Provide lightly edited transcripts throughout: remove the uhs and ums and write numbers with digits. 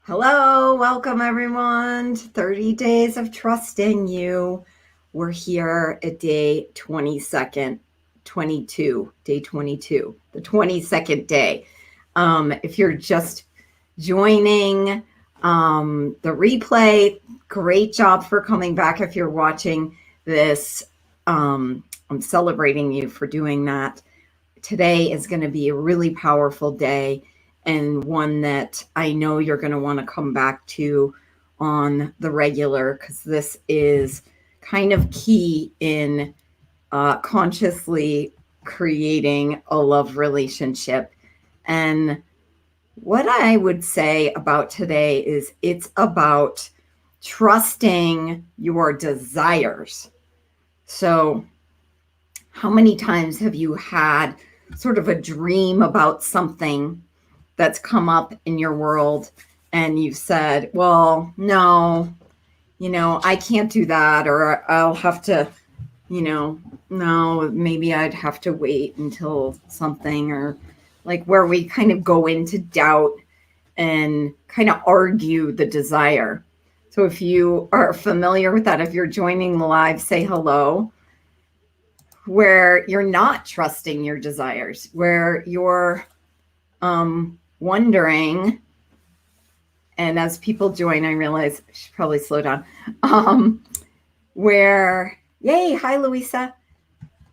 Hello, welcome everyone to 30 Days of Trusting You. We're here at day 22nd, 22, day 22, the 22nd day. If you're just joining the replay, great job for coming back. If you're watching this, I'm celebrating you for doing that. Today is going to be a really powerful day and one that I know you're going to want to come back to on the regular, because this is kind of key in consciously creating a love relationship. And what I would say about today is it's about trusting your desires. So, how many times have you had sort of a dream about something that's come up in your world and you've said, well, no, I can't do that, or I'll have to, no, maybe I'd have to wait until something, or like where we kind of go into doubt and kind of argue the desire. So if you are familiar with that, if you're joining the live, say hello. Where you're not trusting your desires, where you're wondering, and as people join, I realize I should probably slow down, where, yay, hi, Louisa,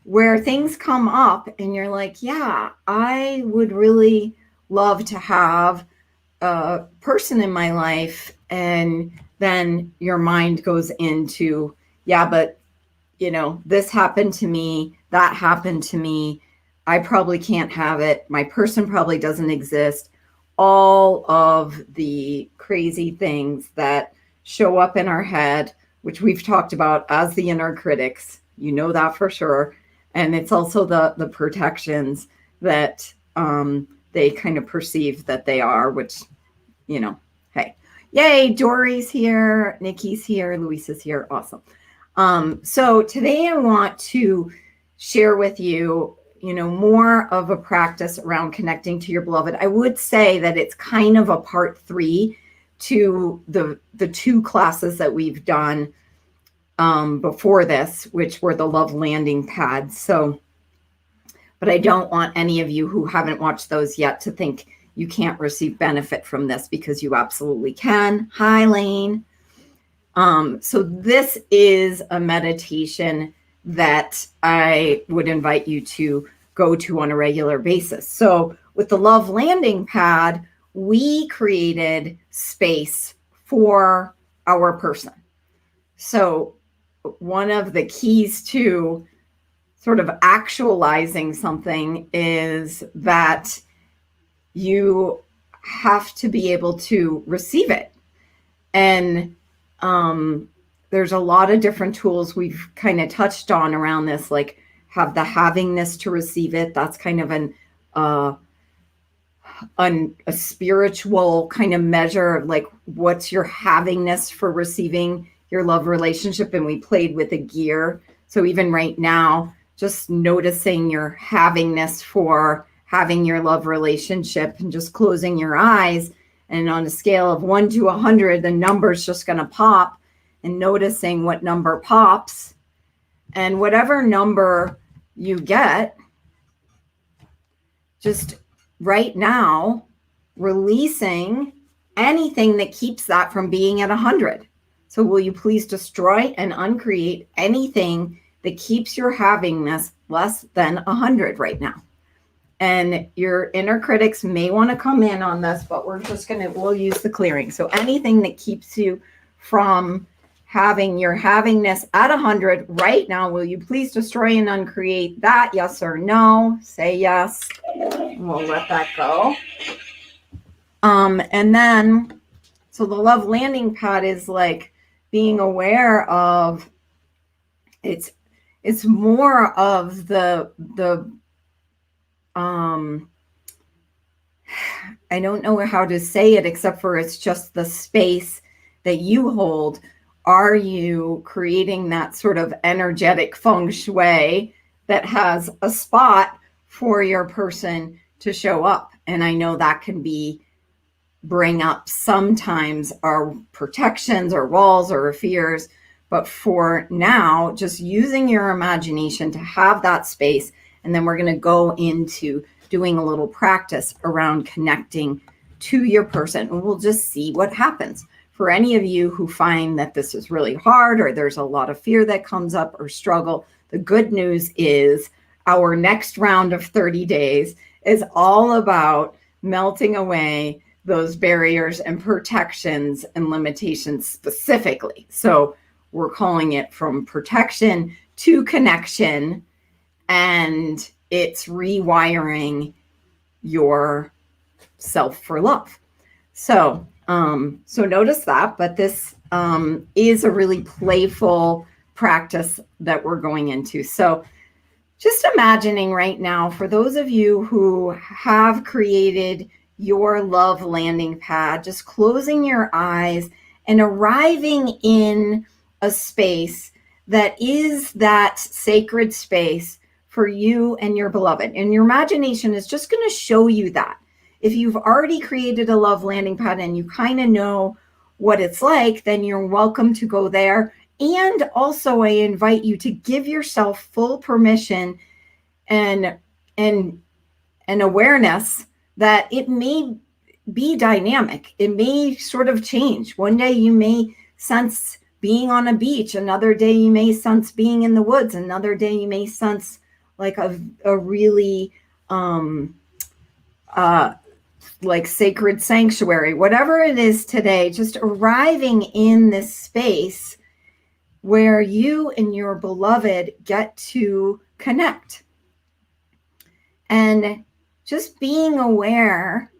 where things come up and you're like, yeah, I would really love to have a person in my life. And then your mind goes into, yeah, but this happened to me, that happened to me, I probably can't have it, my person probably doesn't exist. All of the crazy things that show up in our head, which we've talked about as the inner critics, that for sure. And it's also the protections that they kind of perceive that they are, which, hey, yay, Dory's here, Nikki's here, Luisa's here, awesome. So today I want to share with you, more of a practice around connecting to your beloved. I would say that it's kind of a part 3 to the 2 classes that we've done before this, which were the love landing pads. So, but I don't want any of you who haven't watched those yet to think you can't receive benefit from this, because you absolutely can. Hi, Lane. So this is a meditation that I would invite you to go to on a regular basis. So with the love landing pad, we created space for our person. So one of the keys to sort of actualizing something is that you have to be able to receive it. And there's a lot of different tools we've kind of touched on around this, like have the havingness to receive it. That's kind of a spiritual kind of measure of like, what's your havingness for receiving your love relationship? And we played with a gear. So even right now, just noticing your havingness for having your love relationship and just closing your eyes. And on a scale of 1 to 100, the number's just going to pop, and noticing what number pops. And whatever number you get, just right now, releasing anything that keeps that from being at 100. So will you please destroy and uncreate anything that keeps your havingness less than 100 right now? And your inner critics may want to come in on this, but we'll use the clearing. So anything that keeps you from having your havingness at 100 right now, will you please destroy and uncreate that? Yes or no? Say yes. And we'll let that go. And then, so the love landing pad is like being aware of, it's more of the I don't know how to say it except for it's just the space that you hold. Are you creating that sort of energetic feng shui that has a spot for your person to show up? And I know that can be bring up sometimes our protections or walls or fears. But for now, just using your imagination to have that space. And then we're going to go into doing a little practice around connecting to your person. And we'll just see what happens. For any of you who find that this is really hard or there's a lot of fear that comes up or struggle, the good news is our next round of 30 days is all about melting away those barriers and protections and limitations specifically. So we're calling it from protection to connection, and it's rewiring your self for love. So notice that, but this is a really playful practice that we're going into. So just imagining right now, for those of you who have created your love landing pad, just closing your eyes and arriving in a space that is that sacred space for you and your beloved. And your imagination is just going to show you that. If you've already created a love landing pad and you kind of know what it's like, then you're welcome to go there. And also I invite you to give yourself full permission and awareness that it may be dynamic. It may sort of change. One day you may sense being on a beach. Another day you may sense being in the woods. Another day you may sense like a really like sacred sanctuary. Whatever it is today, just arriving in this space where you and your beloved get to connect. And just being aware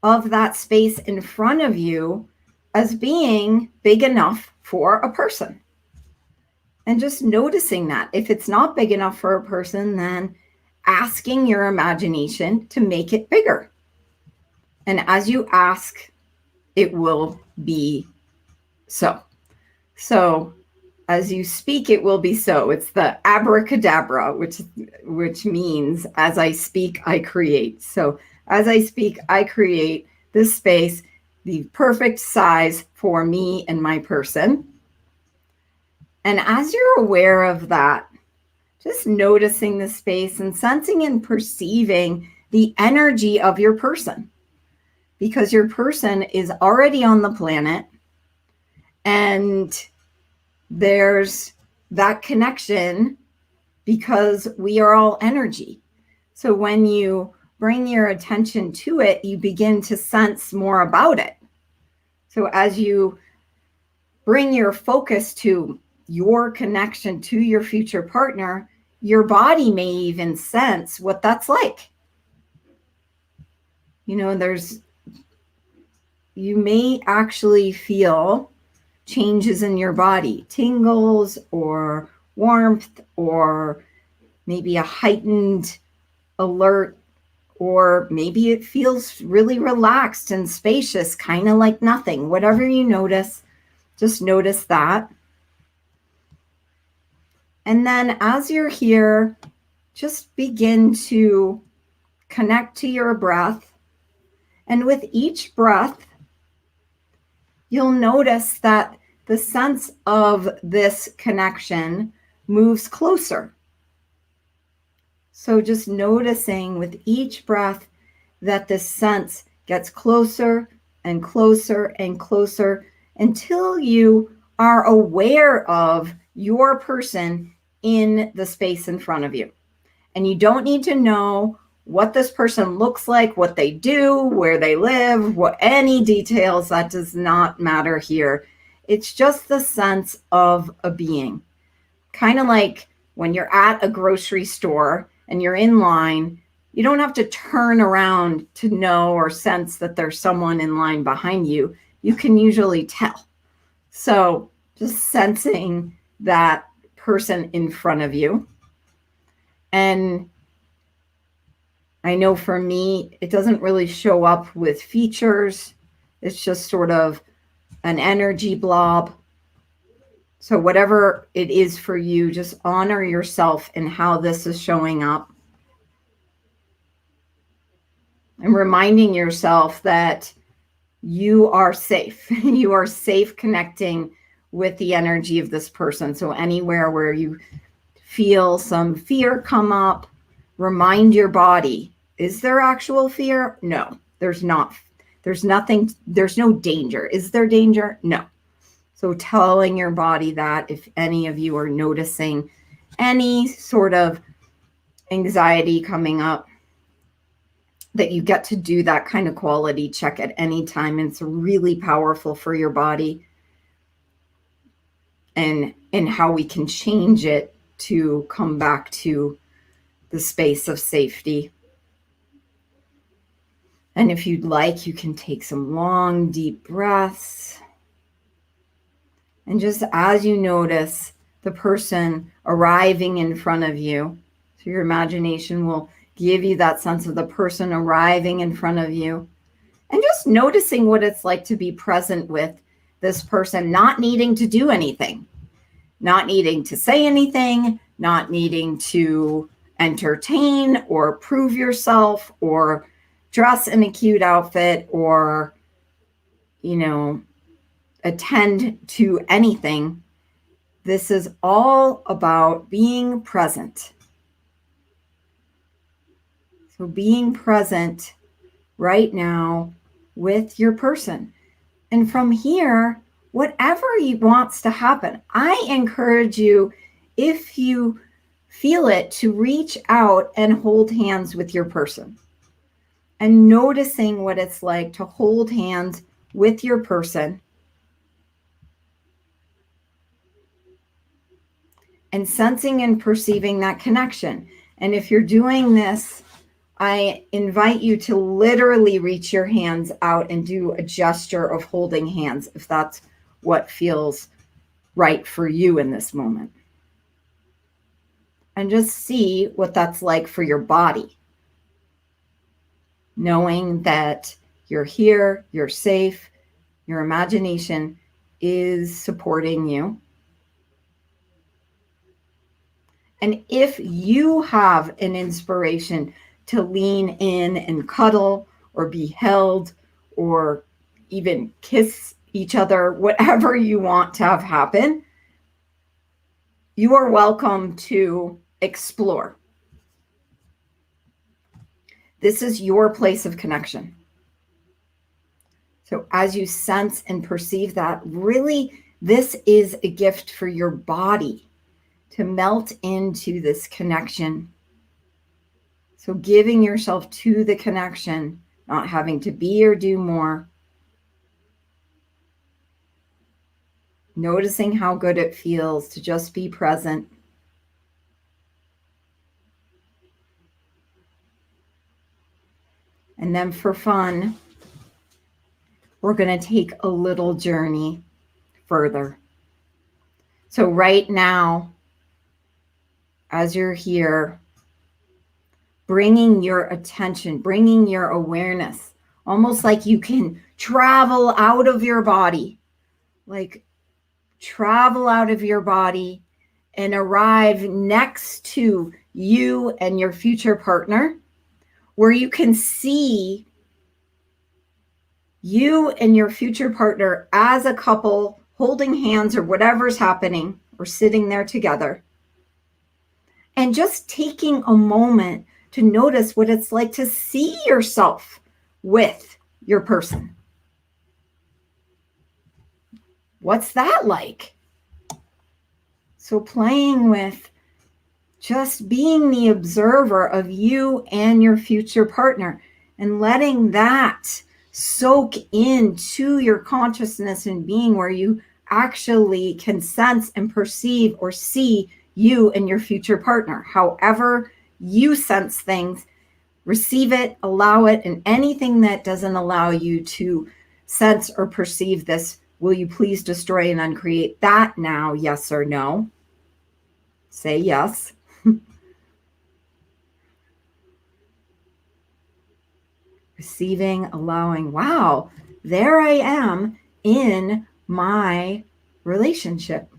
of that space in front of you as being big enough for a person. And just noticing that. If it's not big enough for a person, then asking your imagination to make it bigger. And as you ask, it will be so. So as you speak, it will be so. It's the abracadabra, which means as I speak, I create. So as I speak, I create this space, the perfect size for me and my person. And as you're aware of that, just noticing the space and sensing and perceiving the energy of your person, because your person is already on the planet and there's that connection because we are all energy. So when you bring your attention to it, you begin to sense more about it. So as you bring your focus to your connection to your future partner, your body may even sense what that's like. You know, you may actually feel changes in your body, tingles or warmth, or maybe a heightened alert, or maybe it feels really relaxed and spacious, kind of like nothing. Whatever you notice, just notice that. And then as you're here, just begin to connect to your breath. And with each breath, you'll notice that the sense of this connection moves closer. So just noticing with each breath that this sense gets closer and closer and closer until you are aware of your person in the space in front of you. And you don't need to know what this person looks like, what they do, where they live, any details. That does not matter here. It's just the sense of a being. Kind of like when you're at a grocery store and you're in line, you don't have to turn around to know or sense that there's someone in line behind you. You can usually tell. So just sensing that person in front of you. And I know for me, it doesn't really show up with features. It's just sort of an energy blob. So whatever it is for you, just honor yourself in how this is showing up. And reminding yourself that you are safe. You are safe connecting with the energy of this person. So anywhere where you feel some fear come up, remind your body, is there actual fear? No, there's not. There's nothing, there's no danger. Is there danger? No. So telling your body that if any of you are noticing any sort of anxiety coming up, that you get to do that kind of quality check at any time. And it's really powerful for your body, and how we can change it to come back to the space of safety. And if you'd like, you can take some long, deep breaths. And just as you notice the person arriving in front of you, so your imagination will give you that sense of the person arriving in front of you, and just noticing what it's like to be present with this person, not needing to do anything, not needing to say anything, not needing to entertain or prove yourself or dress in a cute outfit or, attend to anything. This is all about being present. So being present right now with your person. And from here, whatever wants to happen, I encourage you, if you feel it, to reach out and hold hands with your person. And noticing what it's like to hold hands with your person. And sensing and perceiving that connection. And if you're doing this, I invite you to literally reach your hands out and do a gesture of holding hands, if that's what feels right for you in this moment. And just see what that's like for your body. Knowing that you're here, you're safe, your imagination is supporting you. And if you have an inspiration to lean in and cuddle or be held or even kiss each other, whatever you want to have happen, you are welcome to explore. This is your place of connection. So as you sense and perceive that, really, this is a gift for your body to melt into this connection. So giving yourself to the connection, not having to be or do more. Noticing how good it feels to just be present. And then for fun, we're going to take a little journey further. So right now, as you're here, bringing your attention, bringing your awareness, almost like you can travel out of your body, like travel out of your body and arrive next to you and your future partner, where you can see you and your future partner as a couple holding hands or whatever's happening, or sitting there together. And just taking a moment to notice what it's like to see yourself with your person. What's that like? So playing with just being the observer of you and your future partner, and letting that soak into your consciousness and being, where you actually can sense and perceive or see you and your future partner. However you sense things, receive it, allow it, and anything that doesn't allow you to sense or perceive this, will you please destroy and uncreate that now? Yes or no? Say yes. Receiving, allowing, wow, there I am in my relationship.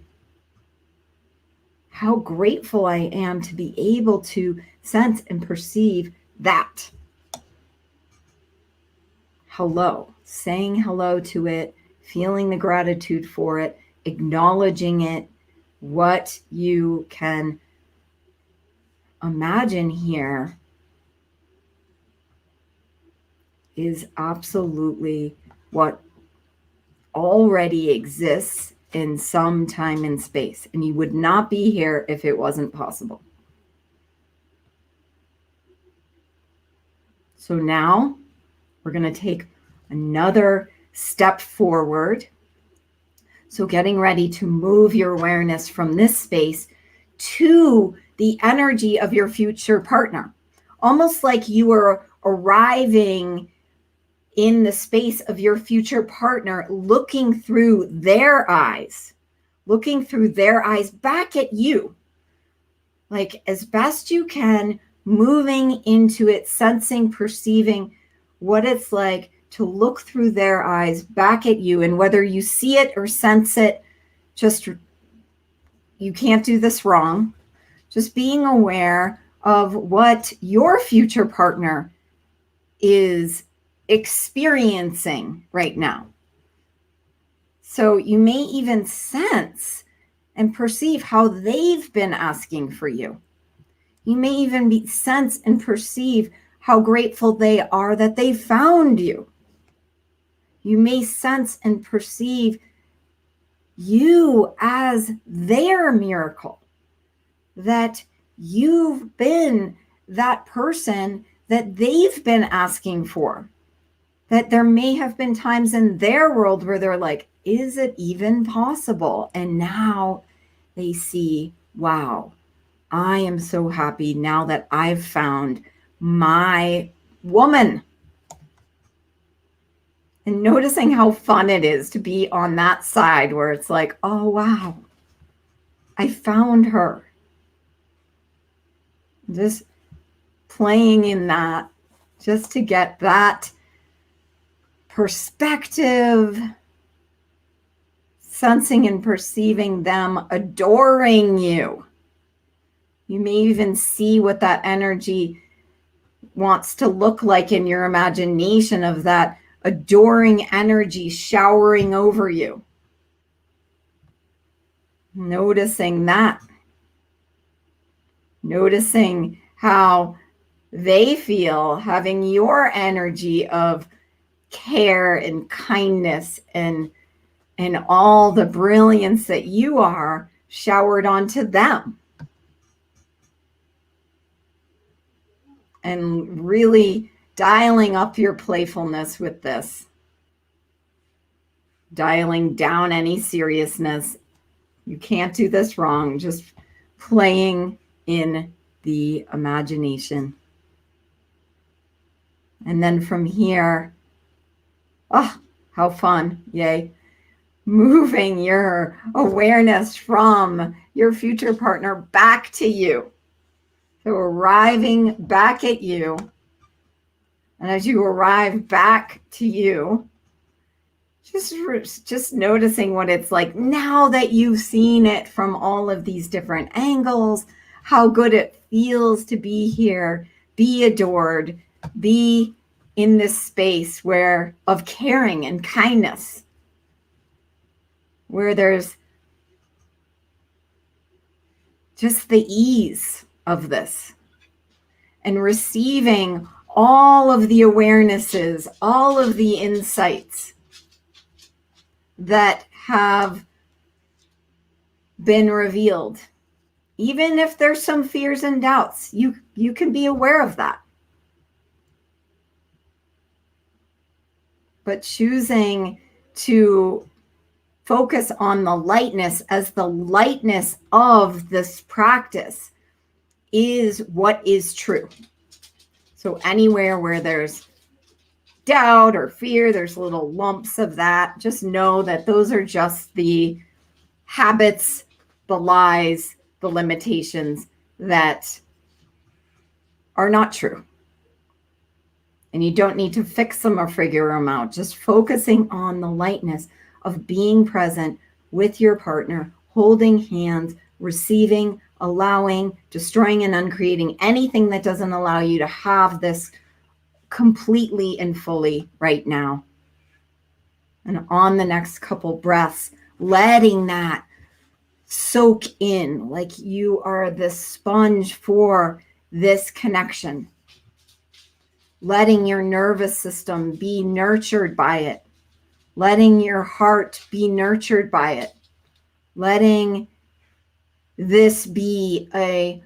How grateful I am to be able to sense and perceive that. Hello. saying hello to it, feeling the gratitude for it, acknowledging it. What you can imagine here is absolutely what already exists in some time and space, and you would not be here if it wasn't possible. So now we're going to take another step forward. So getting ready to move your awareness from this space to the energy of your future partner, almost like you are arriving in the space of your future partner, looking through their eyes back at you, like as best you can, moving into it, sensing, perceiving what it's like to look through their eyes back at you. And whether you see it or sense it, just, you can't do this wrong. Just being aware of what your future partner is experiencing right now. So you may even sense and perceive how they've been asking for you. You may even sense and perceive how grateful they are that they found you. You may sense and perceive you as their miracle, that you've been that person that they've been asking for, that there may have been times in their world where they're like, is it even possible? And now they see, wow, I am so happy now that I've found my woman. And noticing how fun it is to be on that side where it's like, oh, wow, I found her. Just playing in that, just to get that perspective, sensing and perceiving them adoring you. You may even see what that energy wants to look like in your imagination, of that adoring energy showering over you. Noticing that. Noticing how they feel having your energy of care and kindness and all the brilliance that you are showered onto them. And really dialing up your playfulness with this. Dialing down any seriousness. You can't do this wrong. Just playing in the imagination. And then from here, oh, how fun. Yay. Moving your awareness from your future partner back to you. So arriving back at you. And as you arrive back to you, just noticing what it's like now that you've seen it from all of these different angles, how good it feels to be here, be adored, be in this space where of caring and kindness, where there's just the ease of this, and receiving all of the awarenesses, all of the insights that have been revealed. Even if there's some fears and doubts, you can be aware of that. But choosing to focus on the lightness, as the lightness of this practice is what is true. So anywhere where there's doubt or fear, there's little lumps of that. Just know that those are just the habits, the lies, the limitations that are not true. And you don't need to fix them or figure them out. Just focusing on the lightness of being present with your partner, holding hands, receiving, allowing, destroying and uncreating anything that doesn't allow you to have this completely and fully right now. And on the next couple breaths, letting that soak in, like you are the sponge for this connection. Letting your nervous system be nurtured by it. Letting your heart be nurtured by it. Letting this be a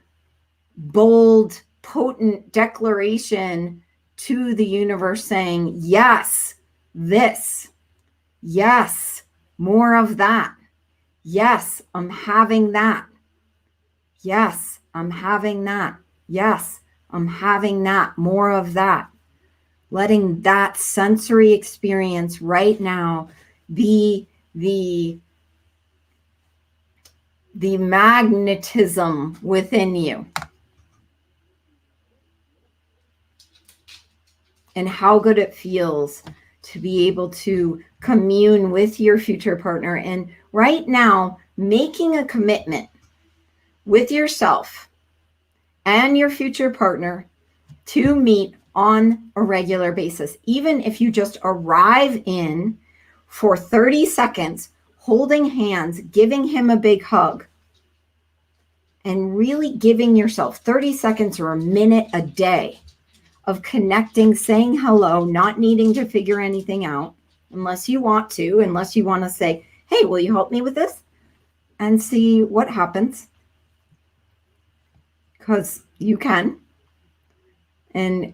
bold, potent declaration to the universe saying, yes, this. Yes, more of that. Yes, I'm having that. Yes, I'm having that. Yes, I'm having that. More of that. Letting that sensory experience right now be the magnetism within you. And how good it feels to be able to commune with your future partner. And right now, making a commitment with yourself and your future partner to meet on a regular basis. Even if you just arrive in for 30 seconds, holding hands, giving him a big hug, and really giving yourself 30 seconds or a minute a day of connecting, saying hello, not needing to figure anything out unless you want to, unless you want to say, hey, will you help me with this? And see what happens. Because you can. And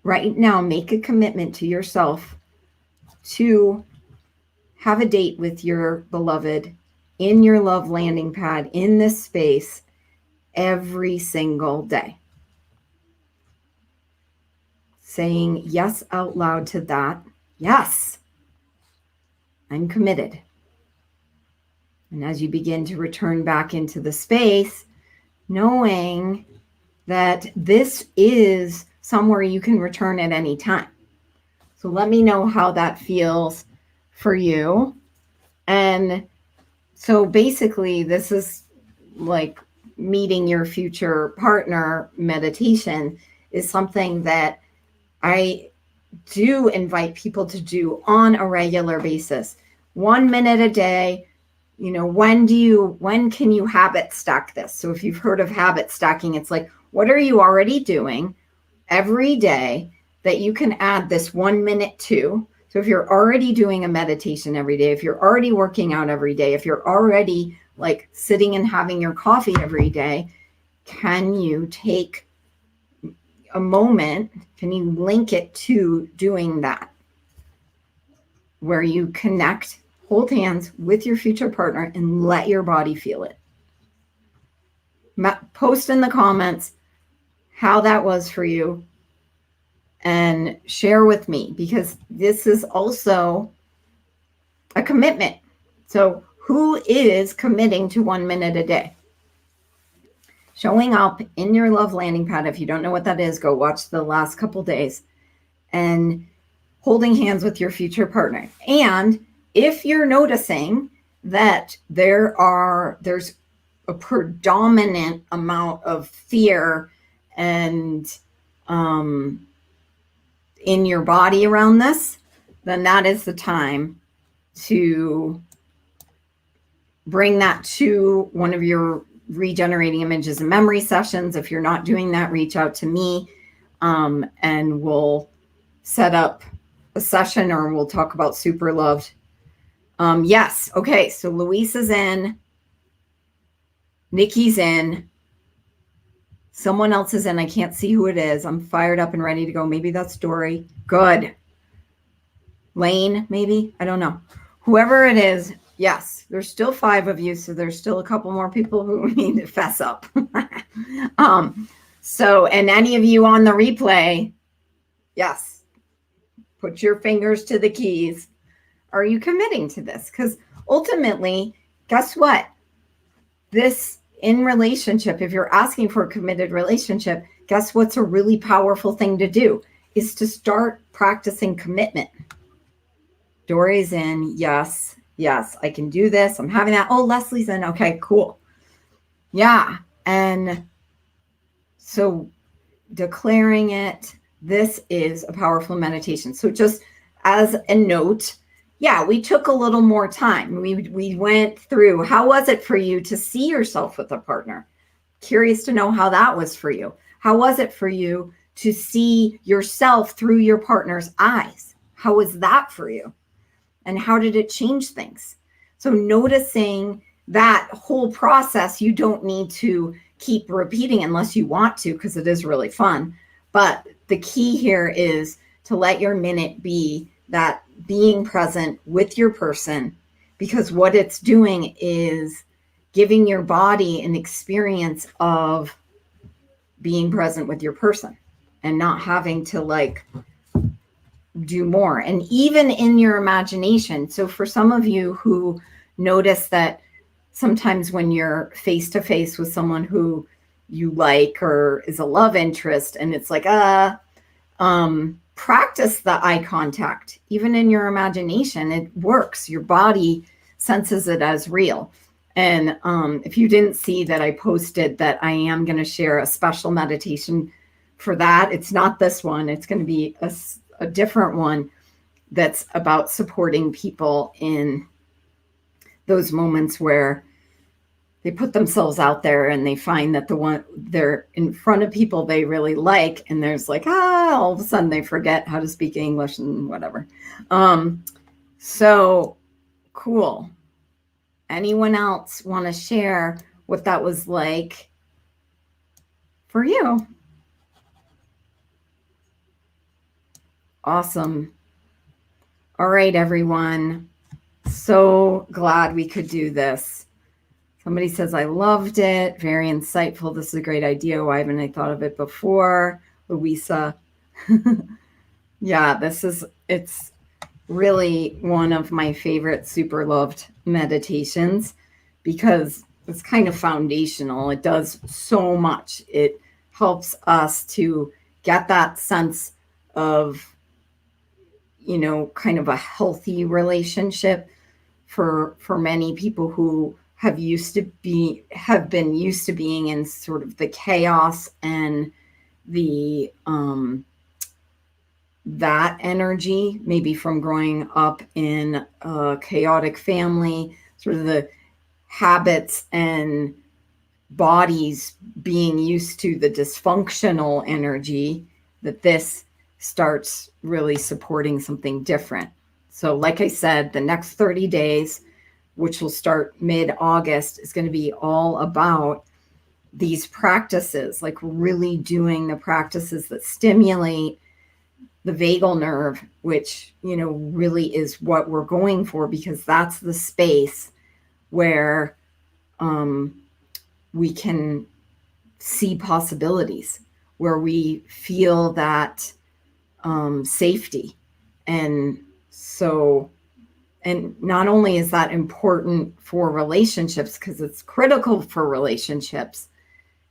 right now, make a commitment to yourself to have a date with your beloved in your love landing pad in this space every single day. Saying yes out loud to that. Yes, I'm committed. And as you begin to return back into the space, knowing that this is somewhere you can return at any time. So let me know how that feels for you. And so basically, this is like meeting your future partner meditation is something that I do invite people to do on a regular basis. 1 minute a day. You know, when can you habit stack this? So if you've heard of habit stacking, it's like, what are you already doing every day that you can add this 1 minute to? So if you're already doing a meditation every day, if you're already working out every day, if you're already like sitting and having your coffee every day, can you take a moment, can you link it to doing that? Where you connect, hold hands with your future partner and let your body feel it. Post in the comments how that was for you and share with me, because this is also a commitment. So who is committing to 1 minute a day? Showing up in your love landing pad. If you don't know what that is, go watch the last couple days and holding hands with your future partner. And if you're noticing that there's a predominant amount of fear and in your body around this, then that is the time to bring that to one of your regenerating images and memory sessions. If you're not doing that, reach out to me and we'll set up a session, or we'll talk about super loved. Yes. Okay. So Luis is in. Nikki's in. Someone else is in. I can't see who it is. I'm fired up and ready to go. Maybe that's Dory. Good. Lane, maybe. I don't know. Whoever it is. Yes. There's still 5 of you. So there's still a couple more people who need to fess up. So, and any of you on the replay, yes, put your fingers to the keys. Are you committing to this? Because ultimately, guess what? This in relationship, if you're asking for a committed relationship, guess what's a really powerful thing to do is to start practicing commitment. Dory's in. Yes. Yes, I can do this. I'm having that. Oh, Leslie's in. Okay, cool. Yeah. And so declaring it, this is a powerful meditation. So just as a note, yeah, we took a little more time. We went through, how was it for you to see yourself with a partner? Curious to know how that was for you. How was it for you to see yourself through your partner's eyes? How was that for you? And how did it change things? So noticing that whole process, you don't need to keep repeating unless you want to, because it is really fun. But the key here is to let your minute be that being present with your person, because what it's doing is giving your body an experience of being present with your person and not having to like do more. And even in your imagination. So for some of you who notice that sometimes when you're face to face with someone who you like or is a love interest, and it's like, practice the eye contact. Even in your imagination, it works. Your body senses it as real. And if you didn't see that I posted that I am going to share a special meditation for that, it's not this one. It's going to be a different one that's about supporting people in those moments where they put themselves out there and they find that the one they're in front of people they really like, and there's like, all of a sudden they forget how to speak English and whatever. So cool. Anyone else want to share what that was like for you? Awesome. All right, everyone. So glad we could do this. Somebody says, I loved it. Very insightful. This is a great idea. Why haven't I thought of it before? Louisa. Yeah, it's really one of my favorite super loved meditations because it's kind of foundational. It does so much. It helps us to get that sense of, kind of a healthy relationship for many people who have been used to being in sort of the chaos and the that energy, maybe from growing up in a chaotic family, sort of the habits and bodies being used to the dysfunctional energy, that this starts really supporting something different. So like I said, the next 30 days, which will start mid-August, is going to be all about these practices, like really doing the practices that stimulate the vagal nerve, which, really is what we're going for, because that's the space where we can see possibilities, where we feel that safety. And so, and not only is that important for relationships, because it's critical for relationships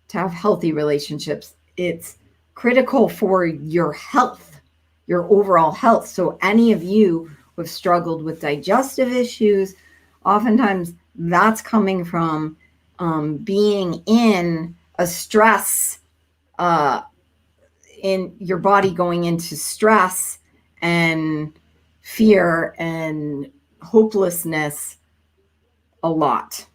to have healthy relationships, it's critical for your health, your overall health. So any of you who have struggled with digestive issues, oftentimes that's coming from being in a stress, in your body going into stress and fear and hopelessness a lot.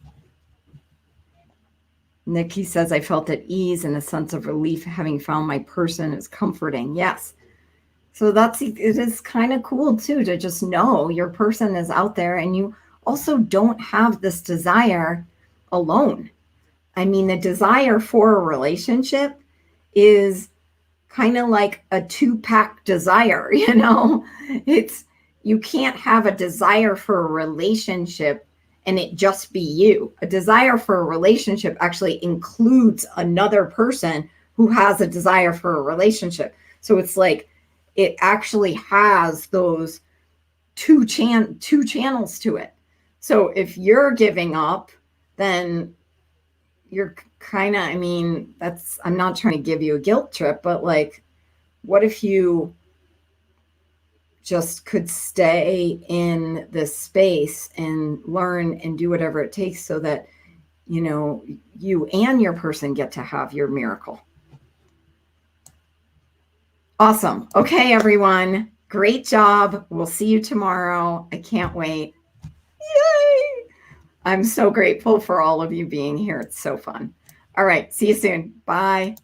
Nikki says, I felt at ease and a sense of relief having found my person is comforting. Yes. So it is kind of cool too, to just know your person is out there, and you also don't have this desire alone. I mean, the desire for a relationship is kind of like a 2-pack desire, you can't have a desire for a relationship and it just be you. A desire for a relationship actually includes another person who has a desire for a relationship. So it's like, it actually has those two channels to it. So if you're giving up, then you're kind of, I'm not trying to give you a guilt trip, but like, what if you just could stay in this space and learn and do whatever it takes so that, you and your person get to have your miracle. Awesome. Okay, everyone. Great job. We'll see you tomorrow. I can't wait. Yay! I'm so grateful for all of you being here. It's so fun. All right. See you soon. Bye.